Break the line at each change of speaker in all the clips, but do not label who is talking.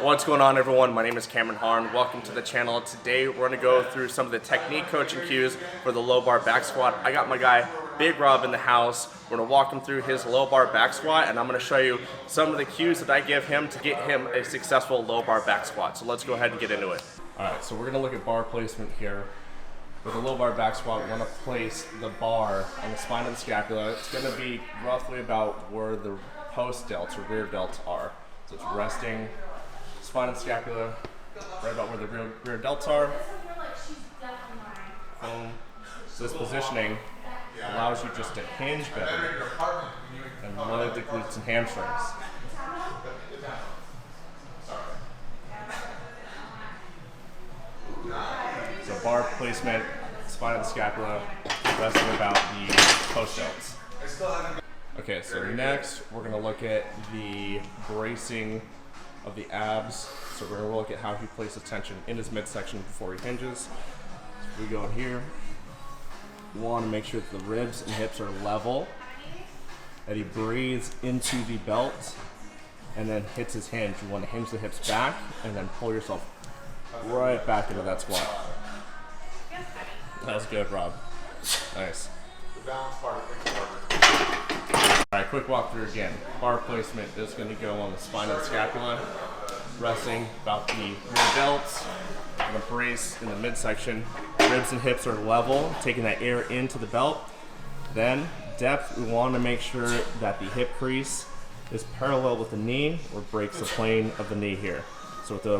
What's going on, everyone? My name is Cameron Harn. Welcome to the channel. Today we're going to go through some of the technique coaching cues for the low bar back squat. I got my guy Big Rob in the house. We're going to walk him through his low bar back squat, and I'm going to show you some of the cues that I give him to get him a successful low bar back squat. So let's go ahead and get into it. Alright, so we're going to look at bar placement here. With a low bar back squat, we want to place the bar on the spine of the scapula. It's going to be roughly about where the post delts or rear delts are. So it's resting, spine of the scapula, right about where the rear delts are. Boom. So this positioning allows you just to hinge better and load the glutes and hamstrings. So bar placement, spine of the scapula, resting about the post delts. Okay, so next we're going to look at the bracing of the abs. So we're going to look at how he places tension in his midsection before he hinges. So we go in here. We want to make sure that the ribs and hips are level, that he breathes into the belt and then hits his hinge. You want to hinge the hips back and then pull yourself right back into that squat. That was good, Rob. Nice.
The balance part is harder.
All right, quick walkthrough again. Bar placement is going to go on the spine of the scapula, resting about the rear delts. I'm going to brace in the midsection. Ribs and hips are level, taking that air into the belt. Then depth, we want to make sure that the hip crease is parallel with the knee or breaks the plane of the knee here. So with the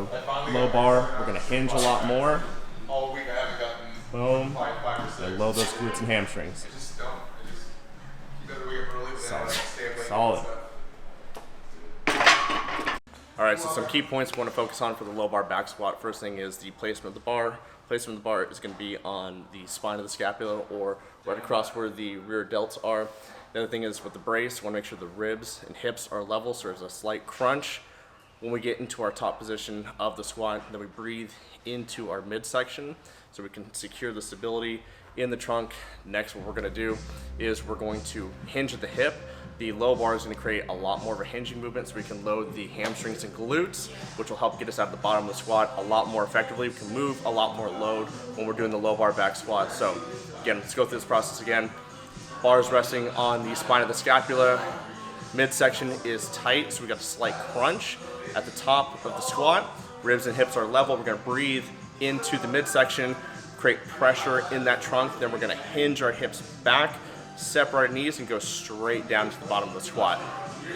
low bar, we're going to hinge a lot more.
All week I haven't gotten
Boom.
5 or 6.
And load those glutes and hamstrings.
I just don't. I just keep every week up early, but then I stay up late.
Solid. All right, so some key points we want to focus on for the low bar back squat. First thing is the placement of the bar. Placement of the bar is going to be on the spine of the scapula or right across where the rear delts are. The other thing is with the brace, we want to make sure the ribs and hips are level, so there's a slight crunch. When we get into our top position of the squat, then we breathe into our midsection so we can secure the stability in the trunk. Next, what we're going to do is we're going to hinge at the hip. The low bar is going to create a lot more of a hinging movement so we can load the hamstrings and glutes, which will help get us out of the bottom of the squat a lot more effectively. We can move a lot more load when we're doing the low bar back squat. So again, let's go through this process again. Bars resting on the spine of the scapula. Midsection is tight, so we got a slight crunch at the top of the squat. Ribs and hips are level. We're going to breathe into the midsection, create pressure in that trunk. Then we're going to hinge our hips back, separate our knees, and go straight down to the bottom of the squat.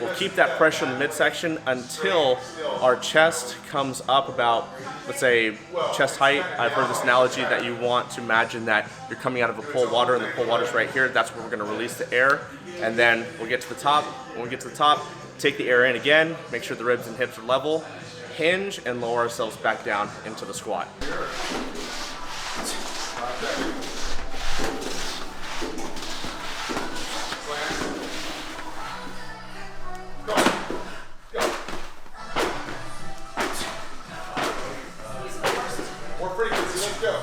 We'll keep that pressure in the midsection until our chest comes up about, let's say, chest height. I've heard this analogy that you want to imagine that you're coming out of a pool of water and the pool of water is right here. That's where we're going to release the air, and then we'll get to the top. When we get to the top, take the air in again, make sure the ribs and hips are level, hinge, and lower ourselves back down into the squat.
We're pretty busy. Let's go.